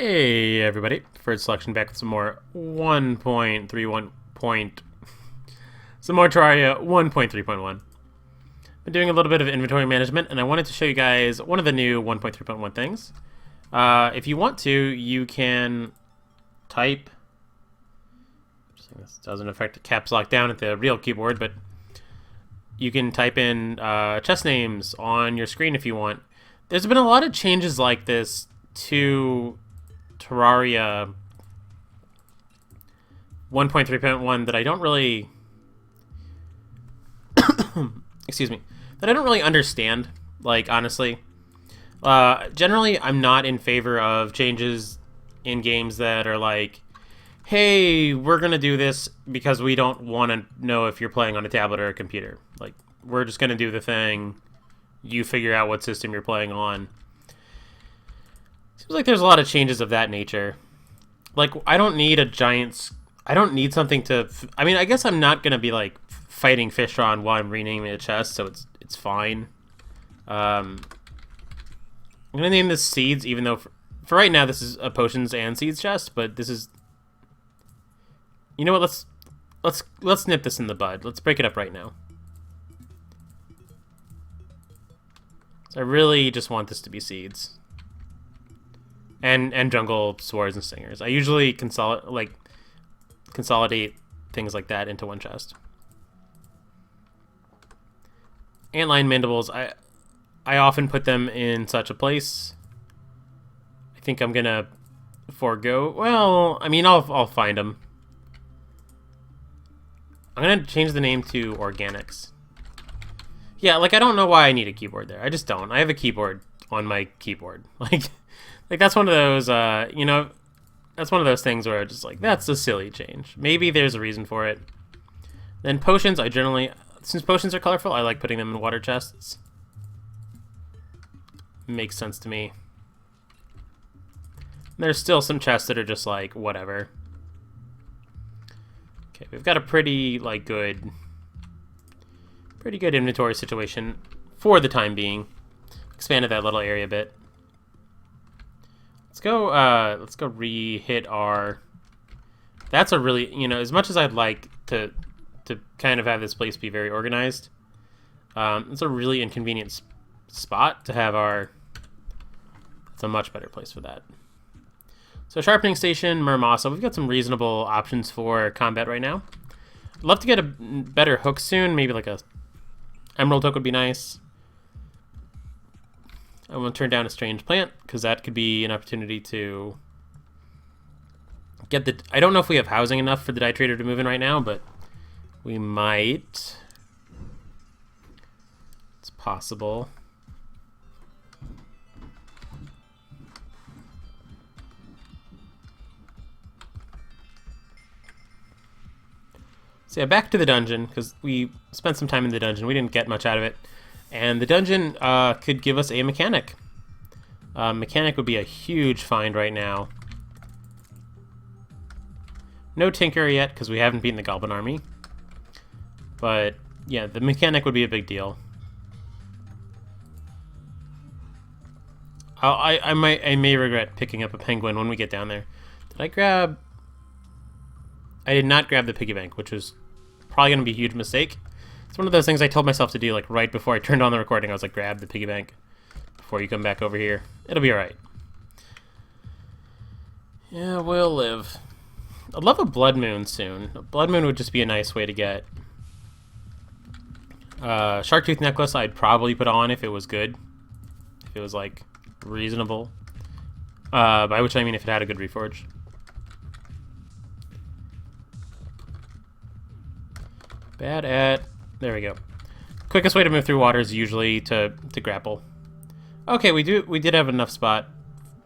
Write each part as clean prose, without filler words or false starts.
Hey everybody, Preferred Selection back with some more 1.31 some more Terraria 1.3.1. Been doing a little bit of inventory management, and I wanted to show you guys one of the new 1.3.1 things. If you want to, you can type, this doesn't affect the caps lock down at the real keyboard, but you can type in chest names on your screen if you want. There's been a lot of changes like this to Terraria 1.3.1 that I don't really excuse me, that I don't really understand, like, honestly. Generally, I'm not in favor of changes in games that are like, hey, we're gonna do this because we don't want to know if you're playing on a tablet or a computer. Like, we're just gonna do the thing, you figure out what system you're playing on. Seems like there's a lot of changes of that nature. Like, I don't need I don't need something to... I mean, I guess I'm not going to be, like, fighting Fishron while I'm renaming a chest, so it's fine. I'm going to name this Seeds, even though... For right now, this is a Potions and Seeds chest, but this is... You know what, let's nip this in the bud. Let's break it up right now. So I really just want this to be Seeds. And jungle swords and stingers. I usually consolidate things like that into one chest. Antlion mandibles, I often put them in such a place. I think I'm gonna forego. Well, I mean, I'll find them. I'm gonna change the name to Organics. Yeah, like, I don't know why I need a keyboard there. I just don't. I have a keyboard on my keyboard. Like, that's one of those, you know, that's one of those things where I'm just like, that's a silly change. Maybe there's a reason for it. Then potions, I generally, since potions are colorful, I like putting them in water chests. Makes sense to me. There's still some chests that are just like, whatever. Okay, we've got a pretty good inventory situation for the time being. Expanded that little area a bit. Let's go re-hit our... That's a really, you know, as much as I'd like to kind of have this place be very organized, it's a really inconvenient spot to have our... It's a much better place for that. So Sharpening Station, Murmasa, we've got some reasonable options for combat right now. I'd love to get a better hook soon, maybe like a emerald hook would be nice. I want to turn down a strange plant, because that could be an opportunity to get the... I don't know if we have housing enough for the dye trader to move in right now, but we might. It's possible. So yeah, back to the dungeon, because we spent some time in the dungeon. We didn't get much out of it. And the dungeon could give us a mechanic. Mechanic would be a huge find right now. No tinker yet, because we haven't beaten the Goblin Army. But yeah, the mechanic would be a big deal. I may regret picking up a penguin when we get down there. Did I grab... I did not grab the piggy bank, which was probably going to be a huge mistake. It's one of those things I told myself to do, like, right before I turned on the recording. I was like, grab the piggy bank before you come back over here. It'll be alright. Yeah, we'll live. I'd love a blood moon soon. A blood moon would just be a nice way to get. Shark tooth necklace I'd probably put on if it was good. If it was, like, reasonable. By which I mean if it had a good reforge. Bad at... There we go. Quickest way to move through water is usually to grapple. Okay, we did have enough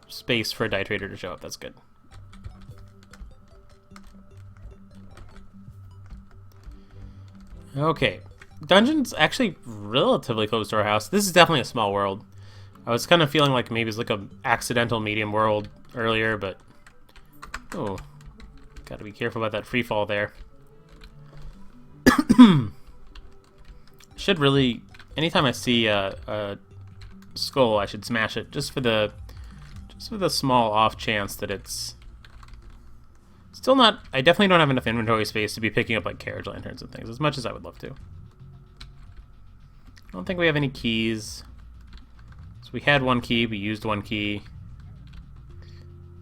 space for a dye trader to show up. That's good. Okay, dungeon's actually relatively close to our house. This is definitely a small world. I was kind of feeling like maybe it's like a accidental medium world earlier, but oh, got to be careful about that free fall there. Should really, anytime I see a skull, I should smash it just for the Just with a small off chance that it's still not... I definitely don't have enough inventory space to be picking up like carriage lanterns and things, as much as I would love to. I don't think we have any keys. So we had one key, we used one key.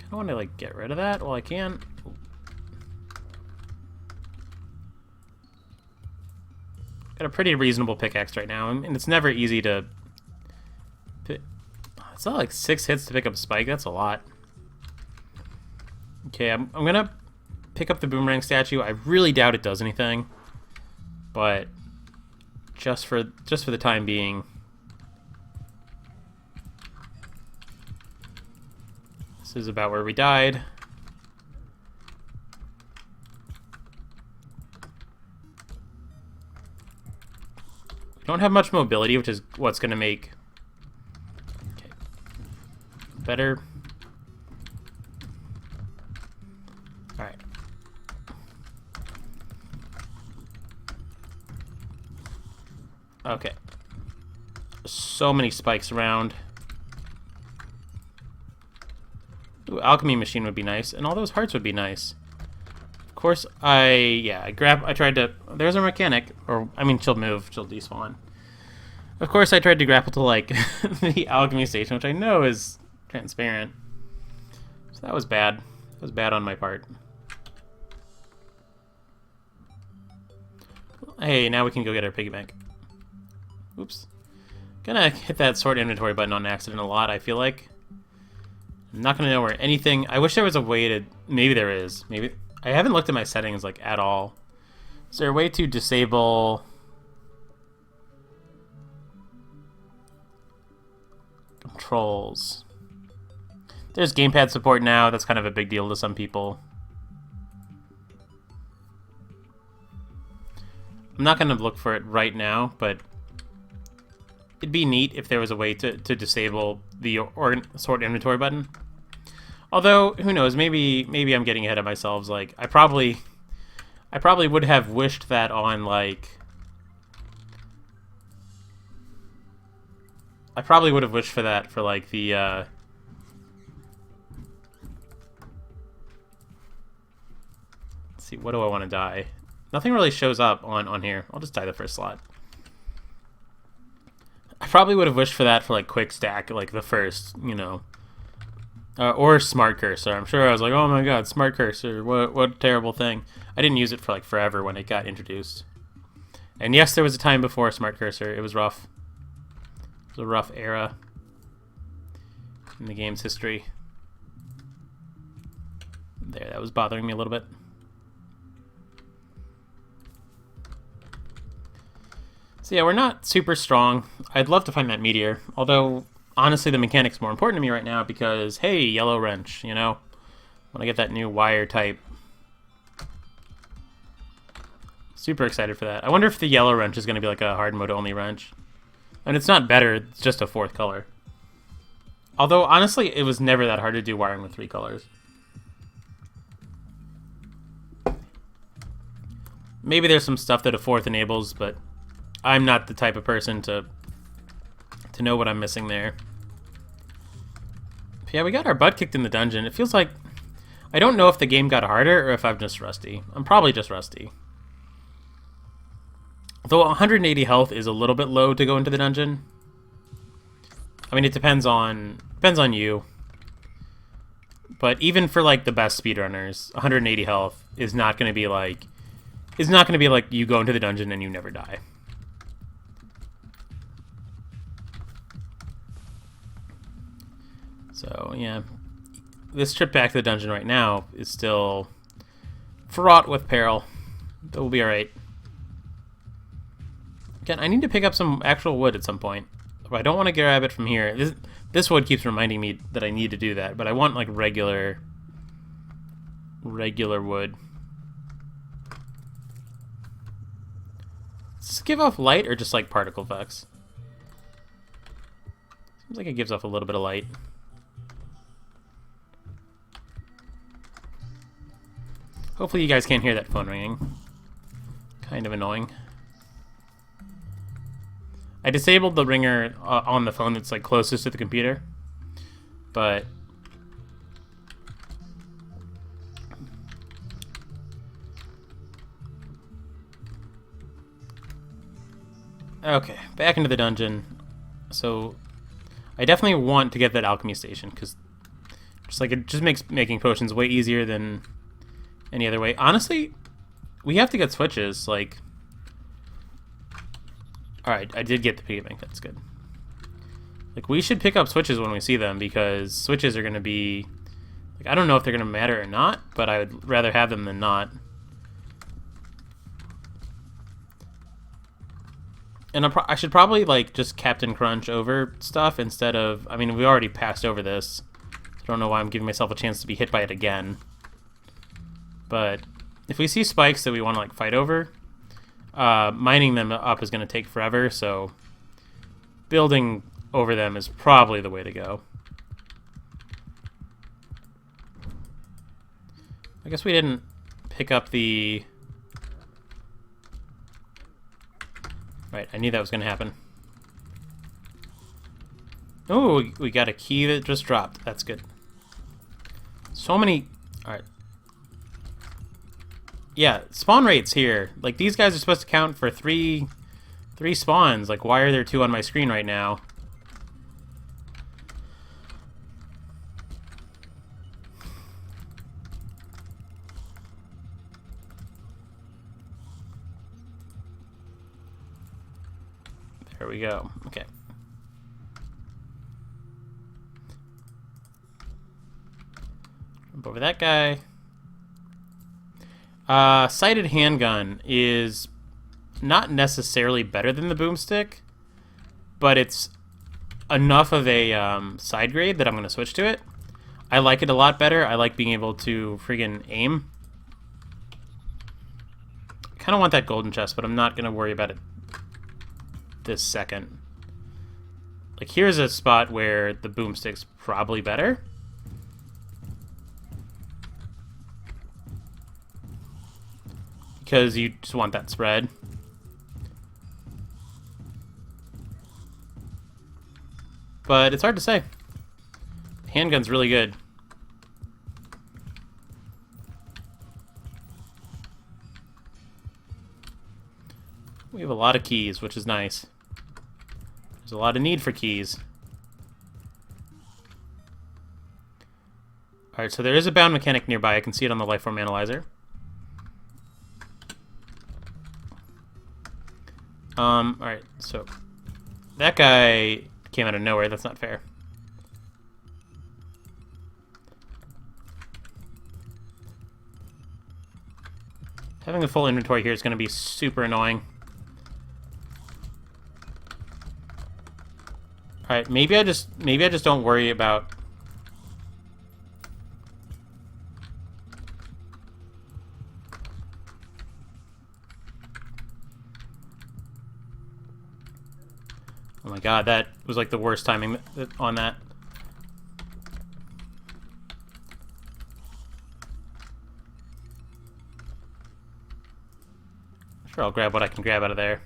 Kinda want to like get rid of that while I can. Got a pretty reasonable pickaxe right now, and it's never easy to pick. It's not like 6 hits to pick up a spike, that's a lot. Okay, I'm gonna pick up the boomerang statue. I really doubt it does anything, but just for the time being. This is about where we died. We don't have much mobility, which is what's gonna make better. Alright. Okay. So many spikes around. Ooh, alchemy machine would be nice, and all those hearts would be nice. Of course, I tried to... There's our mechanic, or, I mean, she'll move, she'll despawn. Of course, I tried to grapple to, like, the alchemy station, which I know is transparent. So that was bad. That was bad on my part. Hey, now we can go get our piggy bank. Oops. Gonna hit that sort inventory button on accident a lot, I feel like. I'm not gonna know where anything... I wish there was a way to... Maybe there is. Maybe... I haven't looked at my settings, like, at all. Is there a way to disable... controls? There's gamepad support now. That's kind of a big deal to some people. I'm not gonna look for it right now, but... it'd be neat if there was a way to disable the sort inventory button. Although, who knows, maybe I'm getting ahead of myself. Like, I probably would have wished that on, like... I probably would have wished for that for, like, the, Let's see, what do I want to die? Nothing really shows up on here. I'll just die the first slot. I probably would have wished for that for, like, quick stack, like, the first, you know. Or smart cursor. I'm sure I was like, oh my god, smart cursor, what a terrible thing. I didn't use it for, like, forever when it got introduced. And yes, there was a time before smart cursor. It was rough. It was a rough era in the game's history. There, that was bothering me a little bit. So yeah, we're not super strong. I'd love to find that meteor, although honestly the mechanic's more important to me right now because, hey, yellow wrench, you know? When I get that new wire type. Super excited for that. I wonder if the yellow wrench is going to be like a hard mode only wrench. And it's not better, it's just a 4th color. Although, honestly, it was never that hard to do wiring with 3 colors. Maybe there's some stuff that a 4th enables, but I'm not the type of person to know what I'm missing there. But yeah, we got our butt kicked in the dungeon. It feels like... I don't know if the game got harder or if I'm just rusty. I'm probably just rusty. Though 180 health is a little bit low to go into the dungeon. I mean, it depends on you. But even for, like, the best speedrunners, 180 health is not going to be like... It's not going to be like you go into the dungeon and you never die. So, yeah. This trip back to the dungeon right now is still fraught with peril. But we'll be alright. Again, I need to pick up some actual wood at some point. But I don't want to grab it from here. This wood keeps reminding me that I need to do that. But I want, like, regular wood. Does this give off light or just, like, particle effects? Seems like it gives off a little bit of light. Hopefully you guys can't hear that phone ringing. Kind of annoying. I disabled the ringer on the phone that's like closest to the computer, but Okay, back into the dungeon. So, I definitely want to get that alchemy station, because just like it just makes making potions way easier than any other way. Honestly, we have to get switches, like... Alright, I did get the piggy bank, that's good. Like, we should pick up switches when we see them, because switches are going to be... Like, I don't know if they're going to matter or not, but I would rather have them than not. And I should probably, like, just Captain Crunch over stuff instead of... I mean, we already passed over this. I don't know why I'm giving myself a chance to be hit by it again. But if we see spikes that we want to, like, fight over, mining them up is going to take forever, so building over them is probably the way to go. I guess we didn't pick up the... Right, I knew that was going to happen. Oh, we got a key that just dropped. That's good. So many... Alright. Yeah, spawn rates here. Like, these guys are supposed to count for three spawns. Like, why are there 2 on my screen right now? There we go. Okay. Jump over that guy. Sighted handgun is not necessarily better than the boomstick, but it's enough of a side grade that I'm going to switch to it. I like it a lot better. I like being able to friggin' aim. I kind of want that golden chest, but I'm not going to worry about it this second. Like, here's a spot where the boomstick's probably better. Because you just want that spread. But it's hard to say. The handgun's really good. We have a lot of keys, which is nice. There's a lot of need for keys. Alright, so there is a bound mechanic nearby. I can see it on the lifeform analyzer. Alright, so that guy came out of nowhere. That's not fair. Having a full inventory here is going to be super annoying. Alright, maybe I just don't worry about... Oh my god, that was like the worst timing on that. Sure, I'll grab what I can grab out of there.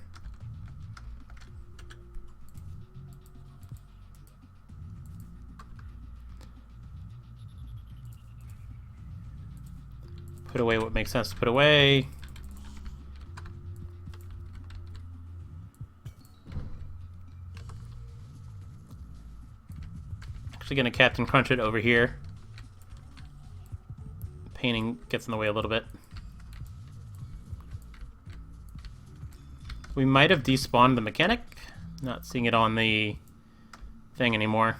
Put away what makes sense to put away. Actually gonna Captain Crunch it over here. Painting gets in the way a little bit. We might have despawned the mechanic. Not seeing it on the thing anymore.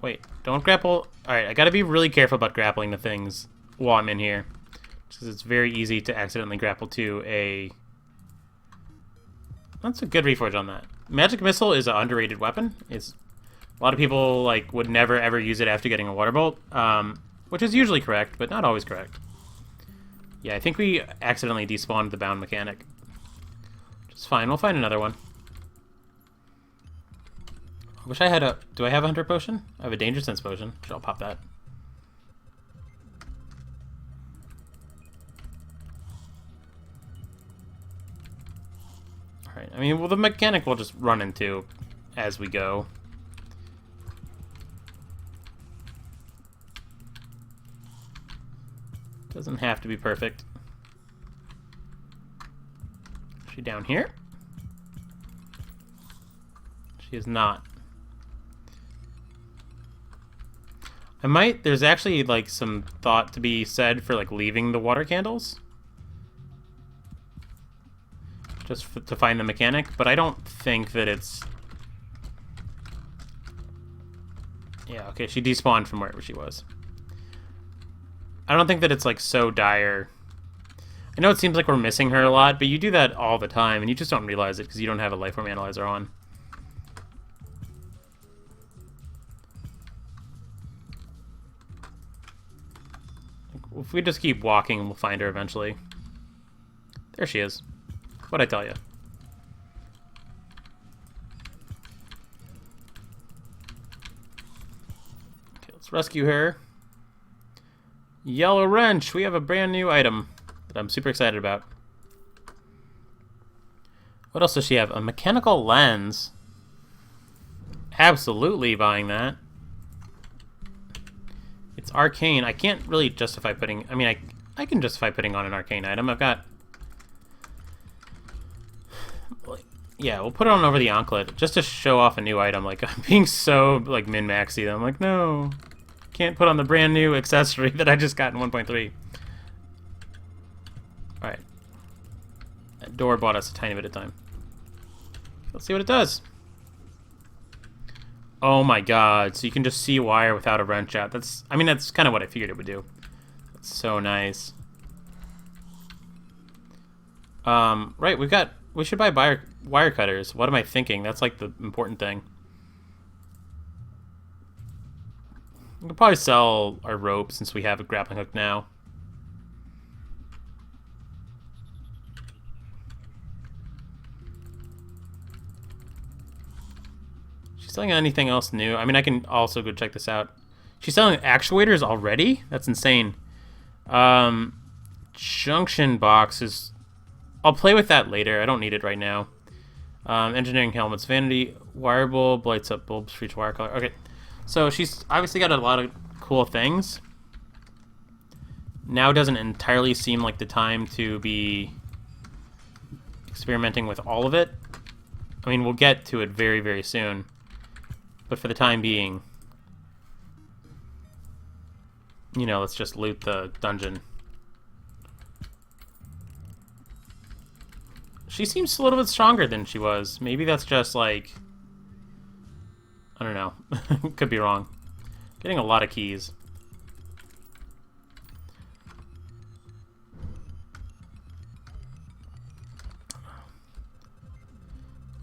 Wait, don't grapple. Alright, I gotta be really careful about grappling to things while I'm in here. Because it's very easy to accidentally grapple to a... That's a good reforge on that. Magic Missile is an underrated weapon. It's... A lot of people like would never ever use it after getting a water bolt, which is usually correct, but not always correct. Yeah, I think we accidentally despawned the bound mechanic. Which is fine, we'll find another one. I wish I had a... Do I have a Hunter Potion? I have a Danger Sense Potion. Sure, I'll pop that. Alright, I mean, well, the mechanic we'll just run into as we go. Doesn't have to be perfect. Is she down here? She is not. There's actually, like, some thought to be said for, like, leaving the water candles. Just to find the mechanic, but I don't think that it's... Yeah, okay, she despawned from wherever she was. I don't think that it's, like, so dire. I know it seems like we're missing her a lot, but you do that all the time, and you just don't realize it because you don't have a lifeform analyzer on. If we just keep walking, we'll find her eventually. There she is. What'd I tell you? Okay, let's rescue her. Yellow wrench! We have a brand new item that I'm super excited about. What else does she have? A mechanical lens. Absolutely buying that. It's arcane. I can't really justify putting... I mean, I can justify putting on an arcane item. I've got... Yeah, we'll put it on over the anklet just to show off a new item. Like, I'm being so, like, min-maxy. I'm like, no. Can't put on the brand new accessory that I just got in 1.3. Alright. That door bought us a tiny bit of time. Let's see what it does. Oh my god, so you can just see wire without a wrench out. That's kind of what I figured it would do. That's so nice. Right, we should buy wire cutters. What am I thinking? That's like the important thing. We could probably sell our rope since we have a grappling hook now. Selling anything else new? I mean, I can also go check this out. She's selling actuators already? That's insane. Junction boxes. I'll play with that later. I don't need it right now. Engineering helmets. Vanity. Wire bulb. Lights up bulbs for each wire color. Okay. So she's obviously got a lot of cool things. Now doesn't entirely seem like the time to be experimenting with all of it. I mean, we'll get to it very, very soon. But for the time being, you know, let's just loot the dungeon. She seems a little bit stronger than she was. Maybe that's just like... I don't know. Could be wrong. Getting a lot of keys.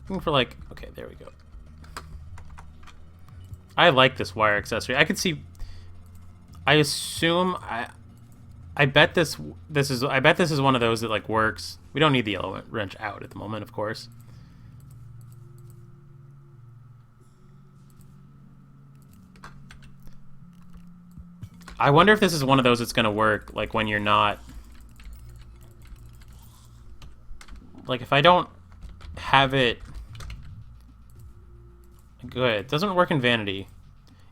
Looking for like... Okay, there we go. I like this wire accessory. I could see... I assume... I bet this is one of those that like works. We don't need the yellow wrench out at the moment, of course. I wonder if this is one of those that's going to work like when you're not... Like if I don't have it... Good. It doesn't work in vanity.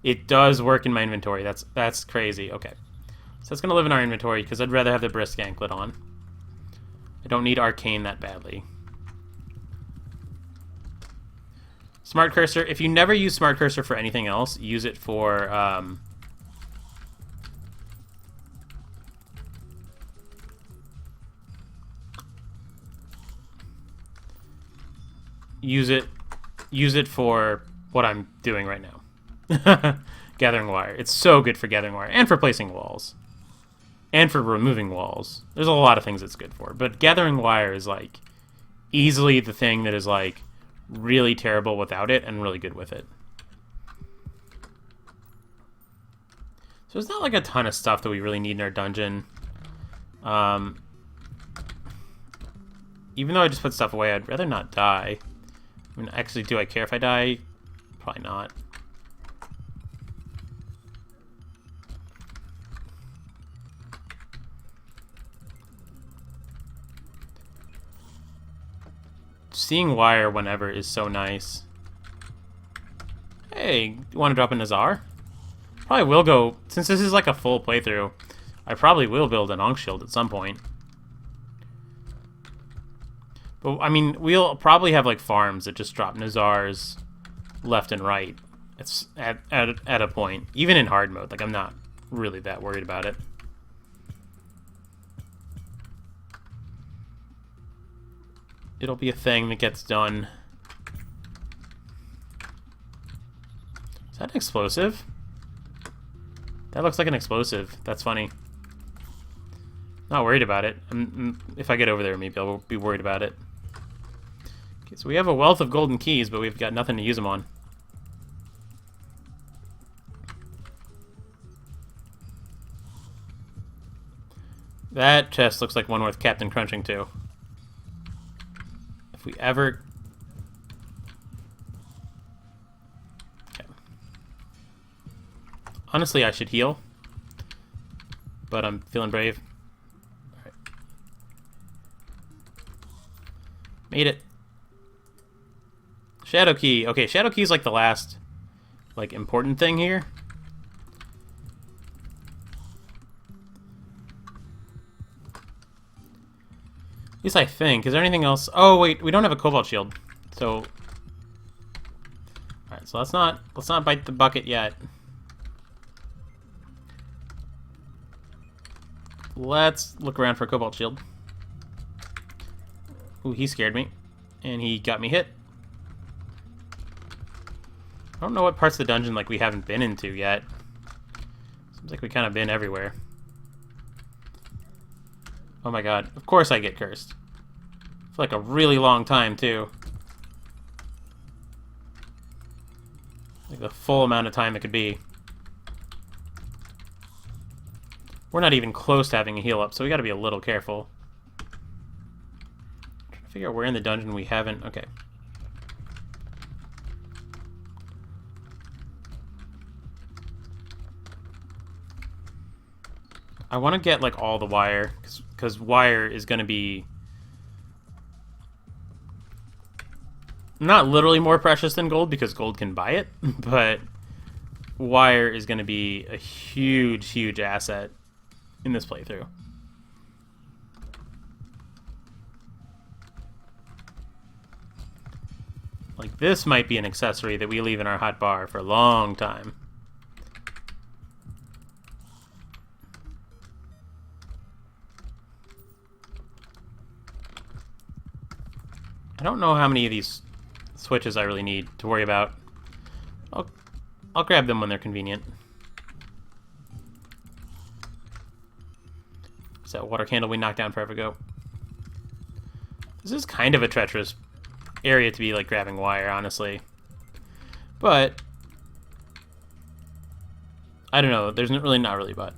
It does work in my inventory. That's crazy. Okay. So it's going to live in our inventory because I'd rather have the brisk anklet on. I don't need arcane that badly. Smart cursor. If you never use smart cursor for anything else, use it for... use it for what I'm doing right now. Gathering wire. It's so good for gathering wire and for placing walls. And for removing walls. There's a lot of things it's good for. But gathering wire is like easily the thing that is like really terrible without it and really good with it. So there's not like a ton of stuff that we really need in our dungeon. Even though I just put stuff away, I'd rather not die. I mean, actually, do I care if I die? Probably not. Seeing wire whenever is so nice. Hey, you want to drop a Nazar? Probably will go, since this is like a full playthrough, I probably will build an Ankh shield at some point. But, I mean, we'll probably have, like, farms that just drop Nazars left and right. It's at a point. Even in hard mode. Like, I'm not really that worried about it. It'll be a thing that gets done. Is that an explosive? That looks like an explosive. That's funny. Not worried about it. If I get over there, maybe I'll be worried about it. Okay, so we have a wealth of golden keys, but we've got nothing to use them on. That chest looks like one worth Captain Crunching too. If we ever... Okay. Honestly, I should heal. But I'm feeling brave. Alright. Made it. Shadow key. Okay, shadow key is like the last, like, important thing here. At least I think. Is there anything else? Oh wait, we don't have a cobalt shield. So, all right. So let's not bite the bucket yet. Let's look around for a cobalt shield. Ooh, he scared me, and he got me hit. I don't know what parts of the dungeon like we haven't been into yet. Seems like we kind of been everywhere. Oh my god. Of course I get cursed. For like a really long time, too. Like the full amount of time it could be. We're not even close to having a heal up, so we gotta be a little careful. I'm trying to figure out where in the dungeon we haven't... Okay. I want to get, like, all the wire, because wire is going to be not literally more precious than gold, because gold can buy it, but wire is going to be a huge, huge asset in this playthrough. Like, this might be an accessory that we leave in our hot bar for a long time. I don't know how many of these switches I really need to worry about. I'll grab them when they're convenient. Is that water candle we knocked down forever ago? This is kind of a treacherous area to be like grabbing wire, honestly. But I don't know. There's not really but.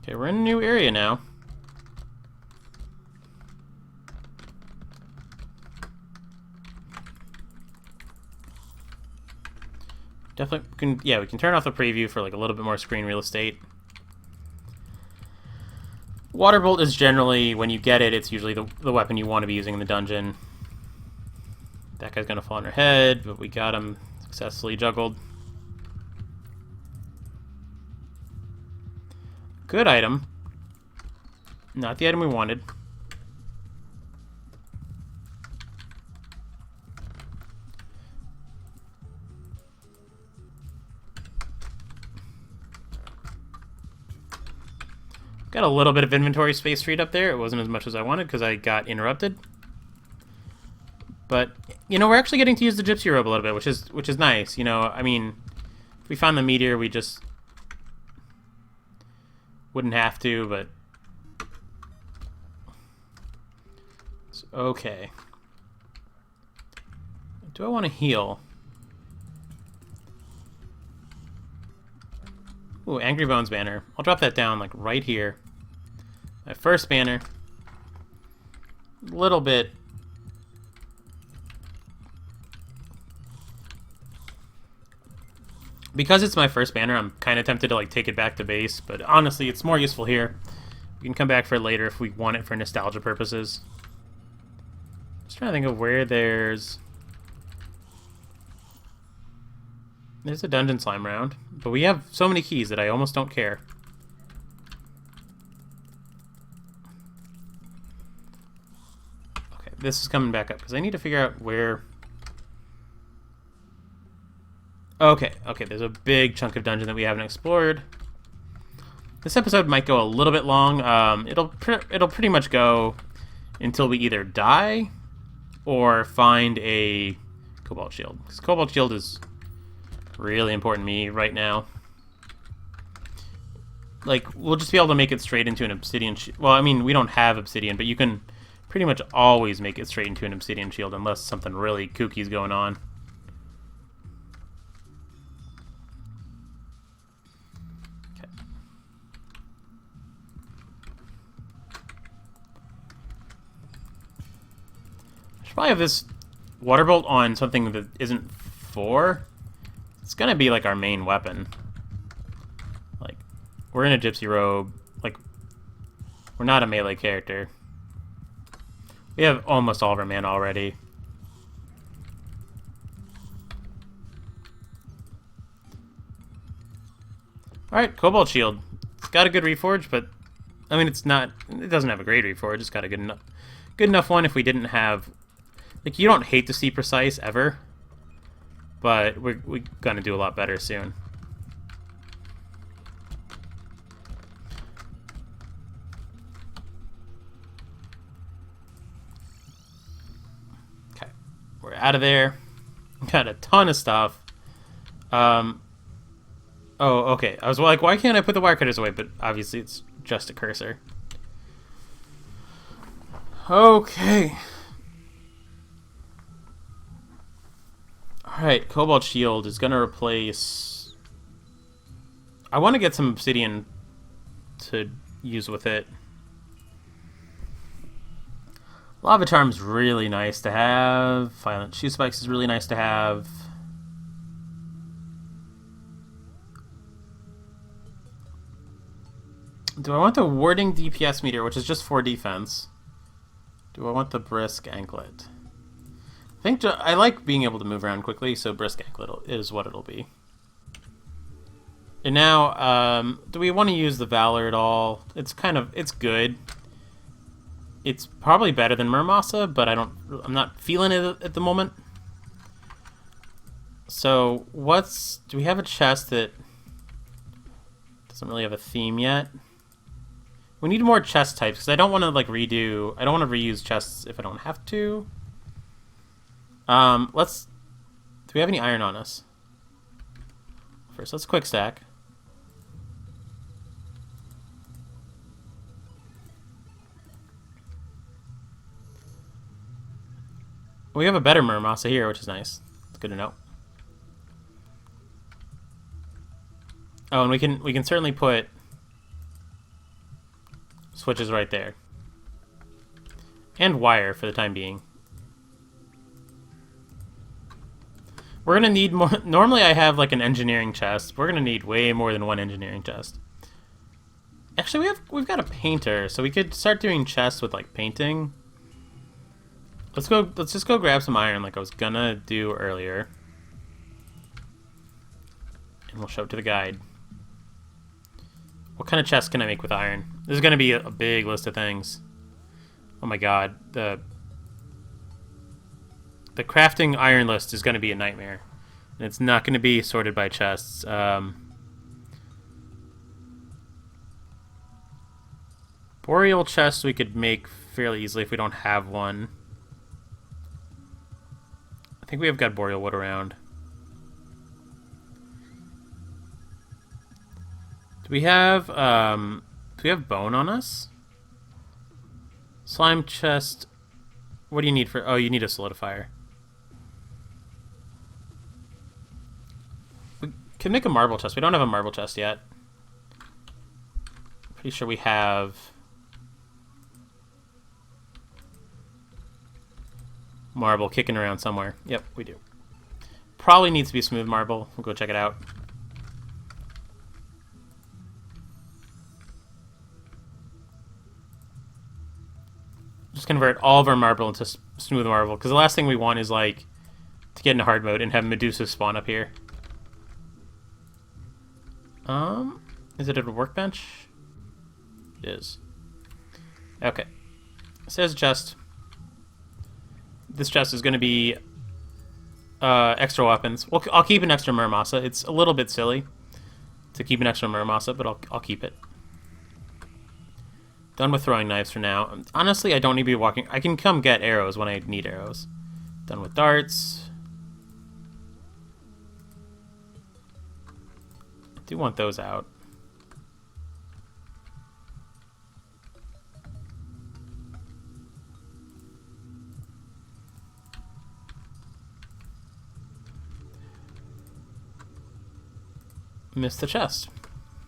Okay, we're in a new area now. Definitely can, yeah, we can turn off the preview for like a little bit more screen real estate. Water bolt is generally, when you get it, it's usually the weapon you want to be using in the dungeon. That guy's gonna fall on our head, but we got him successfully juggled. Good item. Not the item we wanted. Got a little bit of inventory space freed up there. It wasn't as much as I wanted because I got interrupted. But, you know, we're actually getting to use the gypsy robe a little bit, which is nice. You know, I mean, if we found the meteor, we just wouldn't have to, but okay. Do I want to heal? Ooh, Angry Bones banner. I'll drop that down, like, right here. My first banner. Little bit. Because it's my first banner, I'm kind of tempted to, like, take it back to base, but honestly, it's more useful here. We can come back for it later if we want it for nostalgia purposes. Just trying to think of where there's... There's a dungeon slime round, but we have so many keys that I almost don't care. Okay, this is coming back up because I need to figure out where... Okay, there's a big chunk of dungeon that we haven't explored. This episode might go a little bit long. It'll pretty much go until we either die or find a cobalt shield. Because cobalt shield is really important to me right now. Like, we'll just be able to make it straight into an obsidian shield. Well, I mean, we don't have obsidian, but you can pretty much always make it straight into an obsidian shield unless something really kooky is going on. Okay. I should probably have this water bolt on something that isn't 4. It's gonna be like our main weapon. Like, we're in a gypsy robe. Like, we're not a melee character. We have almost all of our mana already. Alright, cobalt shield. It's got a good reforge, but I mean, it doesn't have a great reforge. It's got a good enough one if we didn't have... Like, you don't hate to see precise ever, but we're gonna do a lot better soon. Okay, we're out of there. Got a ton of stuff. Oh, okay. I was like, why can't I put the wire cutters away? But obviously it's just a cursor. Okay. Alright, Cobalt Shield is going to replace... I want to get some obsidian to use with it. Lava Charm's really nice to have. Violent Shoe Spikes is really nice to have. Do I want the Warding DPS meter, which is just 4 defense? Do I want the Brisk Anklet? I like being able to move around quickly, so Brisk Anklet is what it'll be. And now, do we want to use the Valor at all? It's good. It's probably better than Murmasa, but I'm not feeling it at the moment. So, do we have a chest that doesn't really have a theme yet? We need more chest types, because I don't want to, I don't want to reuse chests if I don't have to. Do we have any iron on us? First, let's quick stack. We have a better Murmasa here, which is nice. It's good to know. Oh, and we can certainly put switches right there. And wire for the time being. We're gonna need more. Normally I have an engineering chest. We're gonna need way more than one engineering chest. Actually, we've got a painter, so we could start doing chests with painting. Let's just go grab some iron like I was gonna do earlier. And we'll show it to the guide. What kind of chest can I make with iron? This is gonna be a big list of things. Oh my god, the crafting iron list is going to be a nightmare. And it's not going to be sorted by chests. Boreal chest we could make fairly easily if we don't have one. I think we have got boreal wood around. Do we have bone on us? Slime chest. What do you need for... Oh, you need a solidifier. We can make a marble chest. We don't have a marble chest yet. Pretty sure we have... marble kicking around somewhere. Yep, we do. Probably needs to be smooth marble. We'll go check it out. Just convert all of our marble into smooth marble, because the last thing we want is to get into hard mode and have Medusa spawn up here. Is it at a workbench? It is. Okay. It says chest. This chest is going to be extra weapons. Well, I'll keep an extra Muramasa. It's a little bit silly to keep an extra Muramasa, but I'll keep it. Done with throwing knives for now. Honestly, I don't need to be walking. I can come get arrows when I need arrows. Done with darts. I do want those out. Missed the chest.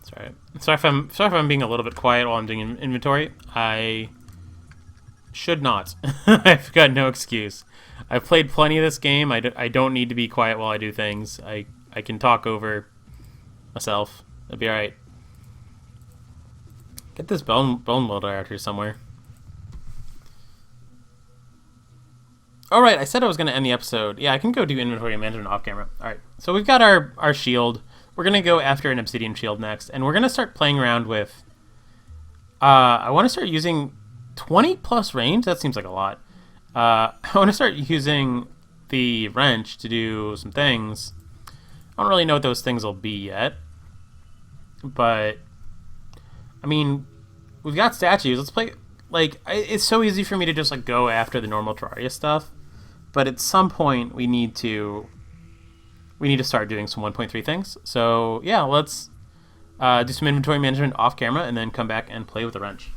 Sorry if I'm being a little bit quiet while I'm doing inventory. I should not. I've got no excuse. I've played plenty of this game. I don't need to be quiet while I do things. I can talk over myself. It'll be alright. Get this bone welder out here somewhere. Alright, I said I was going to end the episode. Yeah, I can go do inventory management off camera. Alright, so we've got our shield. We're going to go after an obsidian shield next, and we're going to start playing around with... I want to start using 20 plus range. That seems like a lot. I want to start using the wrench to do some things. I don't really know what those things will be yet. But, I mean, we've got statues. Let's play... Like, it's so easy for me to just, like, go after the normal Terraria stuff. But at some point, we need to start doing some 1.3 things. So, yeah, let's do some inventory management off camera and then come back and play with the wrench.